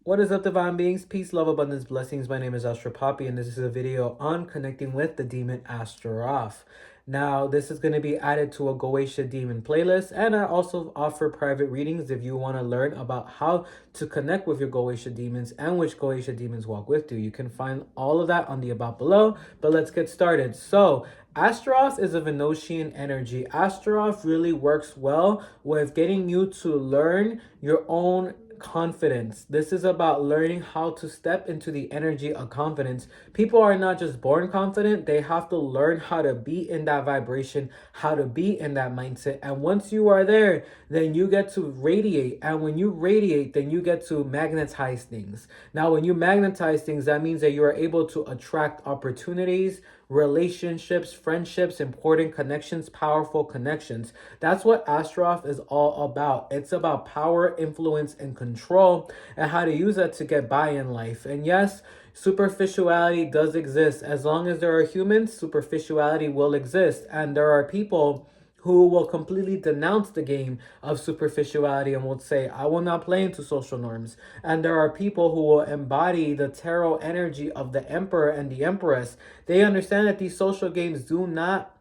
What is up, divine beings? Peace, love, abundance, blessings. My name is AstroPapi, and this is a video on connecting with the demon Astaroth. Now, this is going to be added to a Goetia demon playlist, and I also offer private readings if you want to learn about how to connect with your Goetia demons and which Goetia demons walk with you. You can find all of that on the about below, but let's get started. So, Astaroth is a Venusian energy. Astaroth really works well with getting you to learn your own confidence. This is about learning how to step into the energy of confidence. People are not just born confident, they have to learn how to be in that vibration, how to be in that mindset. And once you are there, then you get to radiate. And when you radiate, then you get to magnetize things. Now, when you magnetize things, that means that you are able to attract opportunities, relationships, friendships, important connections, powerful connections. That's what Astaroth is all about. It's about power, influence, and control, and how to use that to get by in life. And yes, superficiality does exist. As long as there are humans, superficiality will exist. And there are people who will completely denounce the game of superficiality and will say, I will not play into social norms. And there are people who will embody the tarot energy of the emperor and the empress. They understand that these social games do not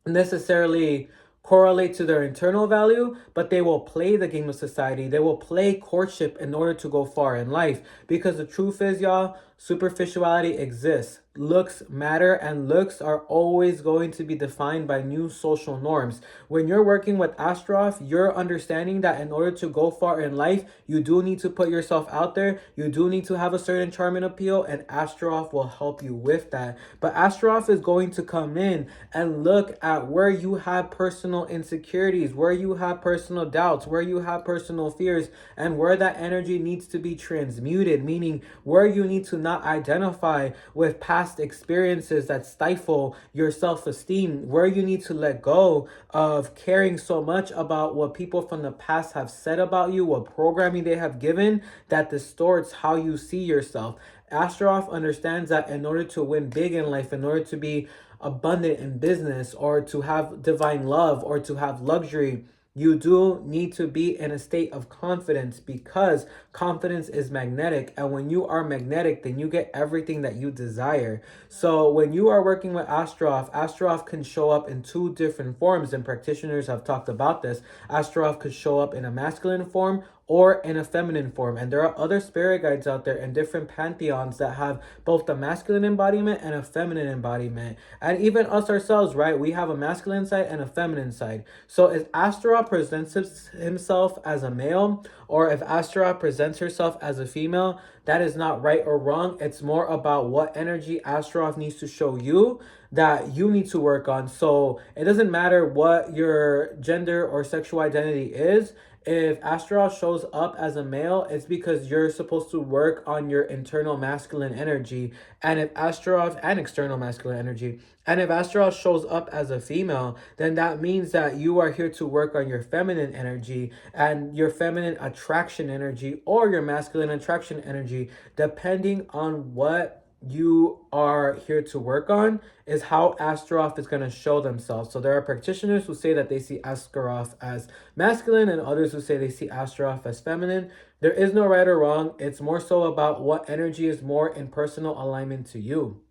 necessarily correlate to their internal value, but they will play the game of society. They will play courtship in order to go far in life. Because the truth is, y'all, superficiality exists. Looks matter, and looks are always going to be defined by new social norms. When you're working with Astaroth, you're understanding that in order to go far in life, you do need to put yourself out there. You do need to have a certain charm and appeal, and Astaroth will help you with that. But Astaroth is going to come in and look at where you have personal insecurities, where you have personal doubts, where you have personal fears, and where that energy needs to be transmuted, meaning where you need to not identify with past experiences that stifle your self-esteem, where you need to let go of caring so much about what people from the past have said about you, what programming they have given that distorts how you see yourself. Astaroth understands that in order to win big in life, in order to be abundant in business, or to have divine love, or to have luxury, you do need to be in a state of confidence, because confidence is magnetic. And when you are magnetic, then you get everything that you desire. So when you are working with Astaroth, Astaroth can show up in two different forms, and practitioners have talked about this. Astaroth could show up in a masculine form or in a feminine form. And there are other spirit guides out there in different pantheons that have both the masculine embodiment and a feminine embodiment. And even us ourselves, right? We have a masculine side and a feminine side. So if Astaroth presents himself as a male, or if Astaroth presents herself as a female, that is not right or wrong. It's more about what energy Astaroth needs to show you that you need to work on. So it doesn't matter what your gender or sexual identity is. If Astaroth shows up as a male, it's because you're supposed to work on your internal masculine energy. And if Astaroth and external masculine energy, and if Astaroth shows up as a female, then that means that you are here to work on your feminine energy and your feminine attraction energy, or your masculine attraction energy, depending on what you are here to work on is how Astaroth is going to show themselves. So there are practitioners who say that they see Astaroth as masculine, and others who say they see Astaroth as feminine. There is no right or wrong. It's more so about what energy is more in personal alignment to you.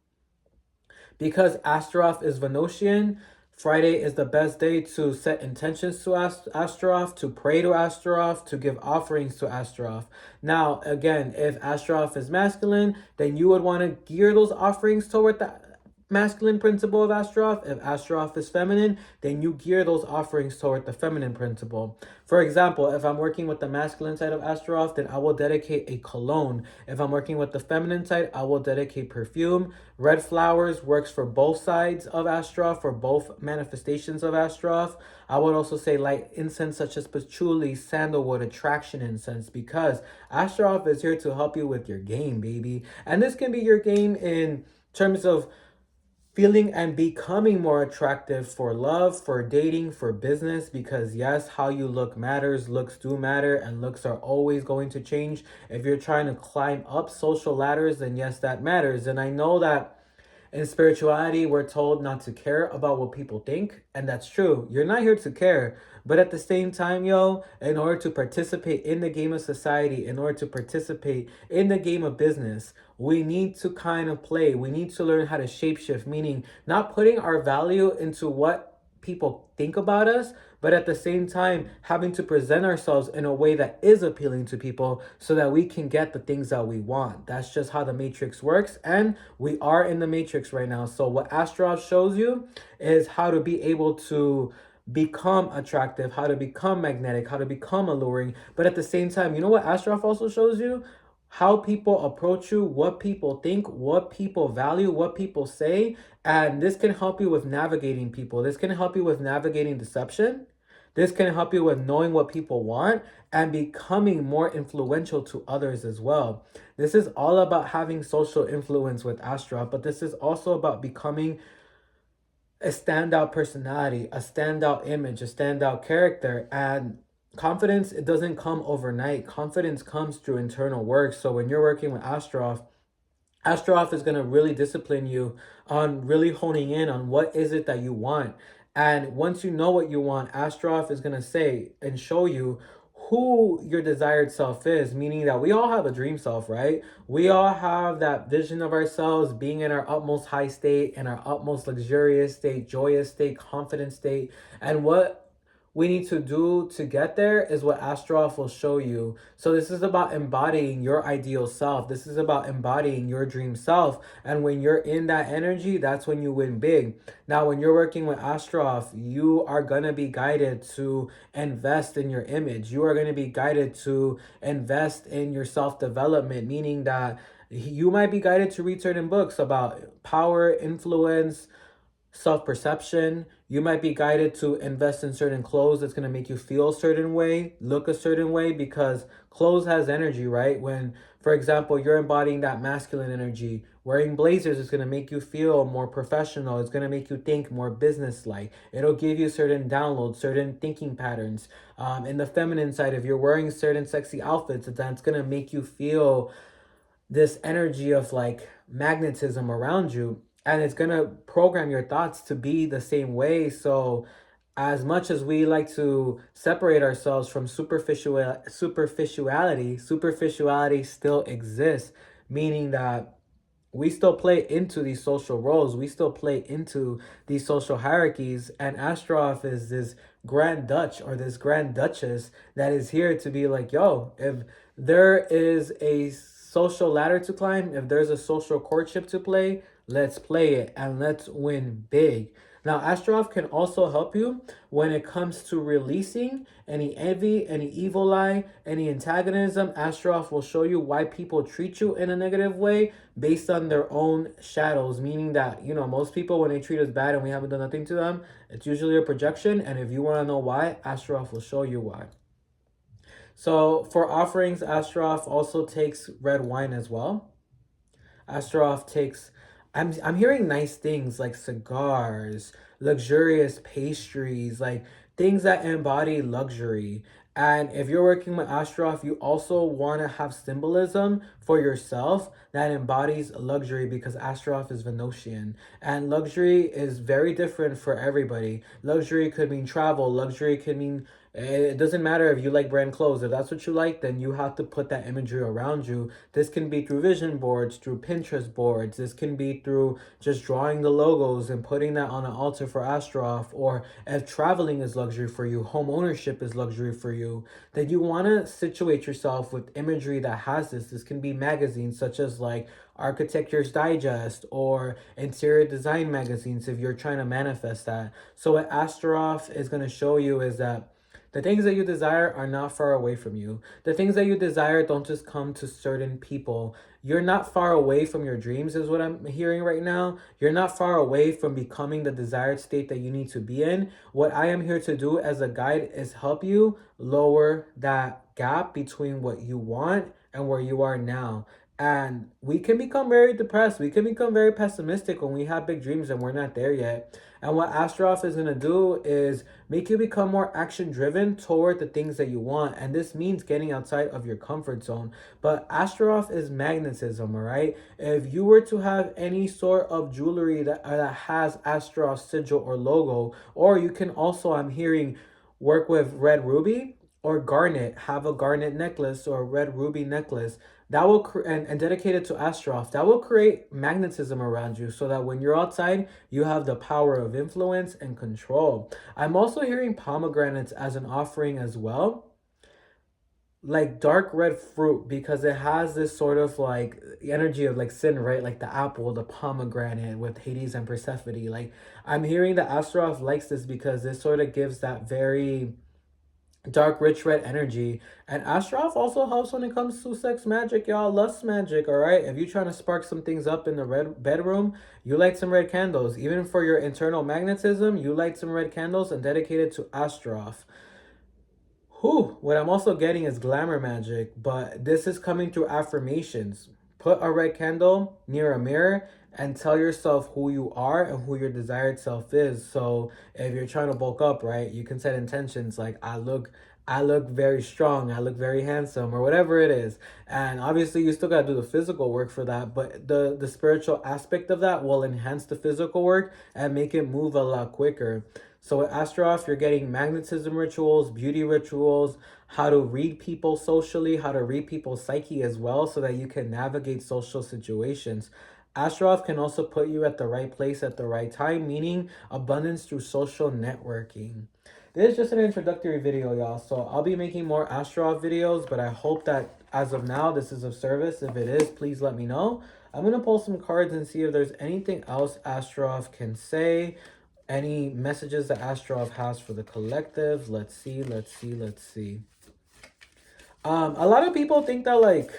Because Astaroth is Venusian, Friday is the best day to set intentions to Astaroth, to pray to Astaroth, to give offerings to Astaroth. Now, again, if Astaroth is masculine, then you would want to gear those offerings toward the masculine principle of Astaroth. If Astaroth is feminine, then you gear those offerings toward the feminine principle. For example, if I'm working with the masculine side of Astaroth, then I will dedicate a cologne. If I'm working with the feminine side, I will dedicate perfume. Red flowers works for both sides of Astaroth, for both manifestations of Astaroth. I would also say light incense such as patchouli, sandalwood, attraction incense, because Astaroth is here to help you with your game, baby. And this can be your game in terms of feeling and becoming more attractive for love, for dating, for business, because yes, how you look matters. Looks do matter, and looks are always going to change. If you're trying to climb up social ladders, then yes, that matters. And I know that In spirituality, we're told not to care about what people think, and that's true. You're not here to care. But at the same time, yo, in order to participate in the game of society, in order to participate in the game of business, we need to kind of play. We need to learn how to shapeshift, meaning not putting our value into what people think about us, but at the same time having to present ourselves in a way that is appealing to people so that we can get the things that we want. That's just how the matrix works, and we are in the matrix right now. So what Astaroth shows you is how to be able to become attractive, how to become magnetic, how to become alluring. But at the same time, you know what Astaroth also shows you? How people approach you, what people think, what people value, what people say. And this can help you with navigating people. This can help you with navigating deception. This can help you with knowing what people want and becoming more influential to others as well. This is all about having social influence with Astra, but this is also about becoming a standout personality, a standout image, a standout character. And confidence, it doesn't come overnight. Confidence comes through internal work. So when you're working with Astaroth, Astaroth is going to really discipline you on really honing in on what is it that you want. And once you know what you want, Astaroth is going to say and show you who your desired self is, meaning that we all have a dream self, right? We all have that vision of ourselves being in our utmost high state, in our utmost luxurious state, joyous state, confident state. And what we need to do to get there is what Astaroth will show you. So this is about embodying your ideal self. This is about embodying your dream self. And when you're in that energy, that's when you win big. Now, when you're working with Astaroth, you are going to be guided to invest in your image. You are going to be guided to invest in your self-development, meaning that you might be guided to read certain books about power, influence, self-perception. You might be guided to invest in certain clothes that's going to make you feel a certain way, look a certain way, because clothes has energy, right? When, for example, you're embodying that masculine energy, wearing blazers is going to make you feel more professional. It's going to make you think more business-like. It'll give you certain downloads, certain thinking patterns. In the feminine side, if you're wearing certain sexy outfits, that's going to make you feel this energy of like magnetism around you, and it's going to program your thoughts to be the same way. So as much as we like to separate ourselves from superficiality still exists, meaning that we still play into these social roles, we still play into these social hierarchies, and Astaroth is this grand dutch or this grand duchess that is here to be like, yo, if there is a social ladder to climb, if there's a social courtship to play, let's play it and let's win big. Now, Astaroth can also help you when it comes to releasing any envy, any evil eye, any antagonism. Astaroth will show you why people treat you in a negative way based on their own shadows, meaning that, you know, most people, when they treat us bad and we haven't done nothing to them, it's usually a projection. And if you want to know why, Astaroth will show you why. So for offerings, Astaroth also takes red wine as well. Astaroth takes, I'm hearing nice things like cigars, luxurious pastries, like things that embody luxury. And if you're working with Astaroth, you also want to have symbolism for yourself that embodies luxury, because Astaroth is Venusian. And luxury is very different for everybody. Luxury could mean travel, luxury could mean, it doesn't matter if you like brand clothes. If that's what you like, then you have to put that imagery around you. This can be through vision boards, through Pinterest boards. This can be through just drawing the logos and putting that on an altar for Astaroth. Or if traveling is luxury for you, home ownership is luxury for you, then you want to situate yourself with imagery that has this. This can be magazines such as like Architecture's Digest or interior design magazines if you're trying to manifest that. So what Astaroth is going to show you is that the things that you desire are not far away from you. The things that you desire don't just come to certain people. You're not far away from your dreams, is what I'm hearing right now. You're not far away from becoming the desired state that you need to be in. What I am here to do as a guide is help you lower that gap between what you want and where you are now. And we can become very depressed. We can become very pessimistic when we have big dreams and we're not there yet. And what Astaroth is going to do is make you become more action driven toward the things that you want. And this means getting outside of your comfort zone. But Astaroth is magnetism, all right? If you were to have any sort of jewelry that has Astaroth sigil or logo, or you can also, I'm hearing, work with red ruby or garnet, have a garnet necklace or a red ruby necklace that will and dedicated to Astaroth, that will create magnetism around you so that when you're outside you have the power of influence and control. I'm also hearing pomegranates as an offering as well, like dark red fruit, because it has this sort of like energy of like sin, right? Like the apple, the pomegranate with Hades and Persephone. Like I'm hearing that Astaroth likes this because this sort of gives that very dark, rich red energy. And Astaroth also helps when it comes to sex magic, y'all. Lust magic, all right? If you're trying to spark some things up in the red bedroom, you light some red candles. Even for your internal magnetism, you light some red candles and dedicate it to Astaroth. Whew, what I'm also getting is glamour magic, but this is coming through affirmations. Put a red candle near a mirror and tell yourself who you are and who your desired self is. So if you're trying to bulk up, right, you can set intentions like I look very strong, I look very handsome, or whatever it is. And obviously you still gotta do the physical work for that, but the spiritual aspect of that will enhance the physical work and make it move a lot quicker. So with Astaroth, you're getting magnetism rituals, beauty rituals, how to read people socially, how to read people's psyche as well, so that you can navigate social situations. Astaroth can also put you at the right place at the right time, meaning abundance through social networking. This is just an introductory video, y'all. So I'll be making more Astaroth videos, but I hope that as of now, this is of service. If it is, please let me know. I'm going to pull some cards and see if there's anything else Astaroth can say. Any messages that Astaroth has for the collective. Let's see, let's see, let's see. A lot of people think that like,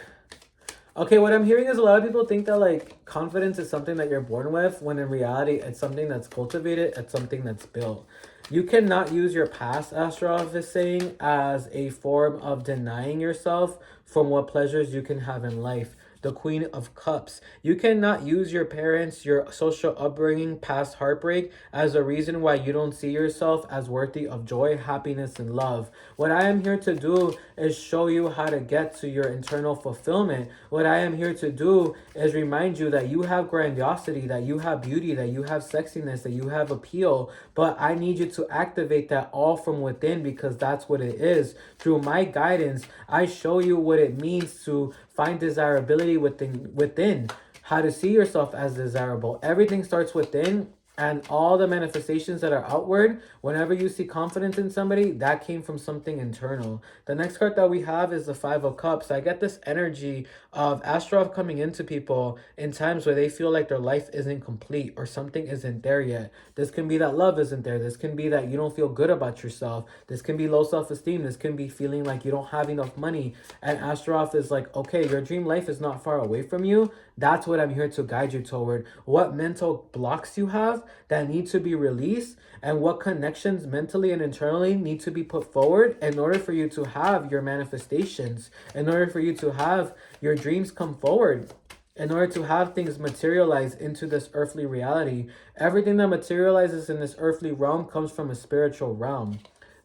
okay, what I'm hearing is a lot of people think that like confidence is something that you're born with, when in reality it's something that's cultivated, it's something that's built. You cannot use your past, Astaroth is saying, as a form of denying yourself from what pleasures you can have in life. The Queen of Cups. You cannot use your parents, your social upbringing, past heartbreak as a reason why you don't see yourself as worthy of joy, happiness, and love. What I am here to do is show you how to get to your internal fulfillment. What I am here to do is remind you that you have grandiosity, that you have beauty, that you have sexiness, that you have appeal. But I need you to activate that all from within, because that's what it is. Through my guidance, I show you what it means to find desirability within, how to see yourself as desirable. Everything starts within, and all the manifestations that are outward, whenever you see confidence in somebody, that came from something internal. The next card that we have is the Five of Cups. I get this energy of Astaroth coming into people in times where they feel like their life isn't complete or something isn't there yet. This can be that love isn't there. This can be that you don't feel good about yourself. This can be low self-esteem. This can be feeling like you don't have enough money. And Astaroth is like, okay, your dream life is not far away from you. That's what I'm here to guide you toward. What mental blocks you have that need to be released, and what connections mentally and internally need to be put forward in order for you to have your manifestations, in order for you to have your dreams come forward, in order to have things materialize into this earthly reality. Everything that materializes in this earthly realm comes from a spiritual realm.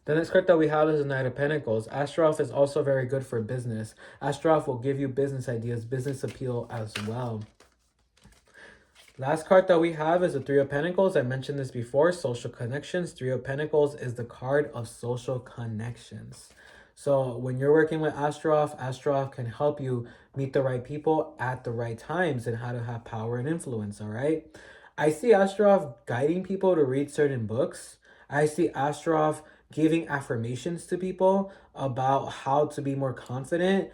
The next card that we have is the Knight of Pentacles. Astaroth is also very good for business. Astaroth will give you business ideas, business appeal as well. Last card that we have is the Three of Pentacles. I mentioned this before, social connections. Three of Pentacles is the card of social connections. So when you're working with Astaroth, Astaroth can help you meet the right people at the right times and how to have power and influence, all right? I see Astaroth guiding people to read certain books. I see Astaroth giving affirmations to people about how to be more confident.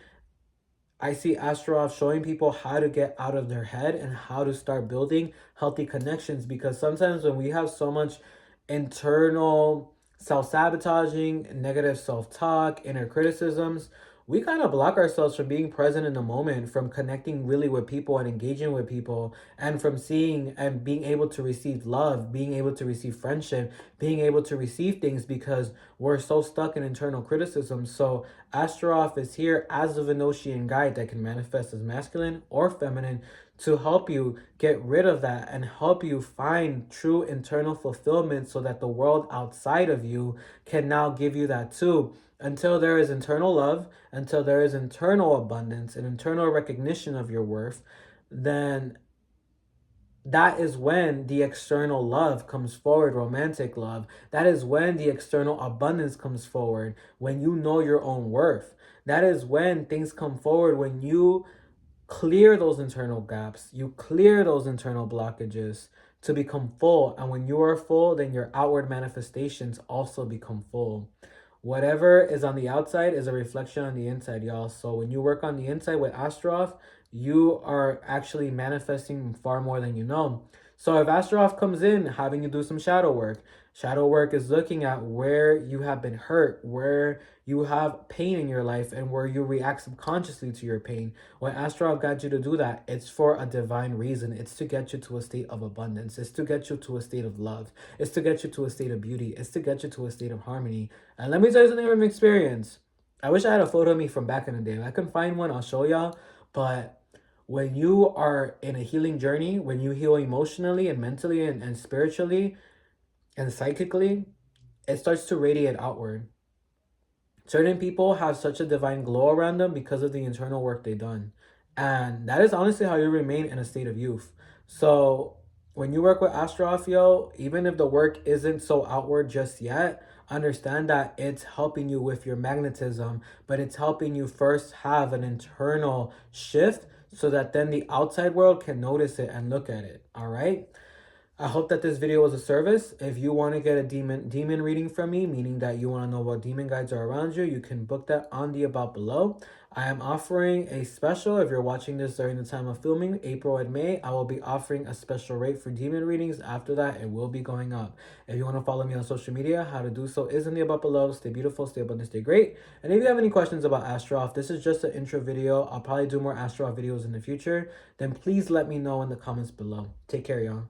I see Astaroth showing people how to get out of their head and how to start building healthy connections, because sometimes when we have so much internal self-sabotaging, negative self-talk, inner criticisms, we kind of block ourselves from being present in the moment, from connecting really with people and engaging with people, and from seeing and being able to receive love, being able to receive friendship, being able to receive things, because we're so stuck in internal criticism. So Astaroth is here as a Venusian guide that can manifest as masculine or feminine to help you get rid of that and help you find true internal fulfillment, so that the world outside of you can now give you that too. Until there is internal love, until there is internal abundance and internal recognition of your worth, then that is when the external love comes forward, romantic love. That is when the external abundance comes forward, when you know your own worth. That is when things come forward, when you clear those internal gaps, you clear those internal blockages to become full. And when you are full, then your outward manifestations also become full. Whatever is on the outside is a reflection on the inside, y'all. So when you work on the inside with Astaroth, you are actually manifesting far more than you know. So if Astaroth comes in having you do some shadow work is looking at where you have been hurt, where you have pain in your life, and where you react subconsciously to your pain. When Astaroth got you to do that, it's for a divine reason. It's to get you to a state of abundance. It's to get you to a state of love. It's to get you to a state of beauty. It's to get you to a state of harmony. And let me tell you something from experience. I wish I had a photo of me from back in the day. If I can find one, I'll show y'all. But when you are in a healing journey, when you heal emotionally and mentally and spiritually and psychically, it starts to radiate outward. Certain people have such a divine glow around them because of the internal work they've done. And that is honestly how you remain in a state of youth. So when you work with Astaroth, yo, even if the work isn't so outward just yet, understand that it's helping you with your magnetism, but it's helping you first have an internal shift, so that then the outside world can notice it and look at it. All right. I hope that this video was a service. If you want to get a demon reading from me, meaning that you want to know what demon guides are around you, you can book that on the about below. I am offering a special. If you're watching this during the time of filming, April and May, I will be offering a special rate for demon readings. After that, it will be going up. If you want to follow me on social media, how to do so is in the about below. Stay beautiful, stay abundant, stay great. And if you have any questions about Astaroth, this is just an intro video. I'll probably do more Astaroth videos in the future. Then please let me know in the comments below. Take care, y'all.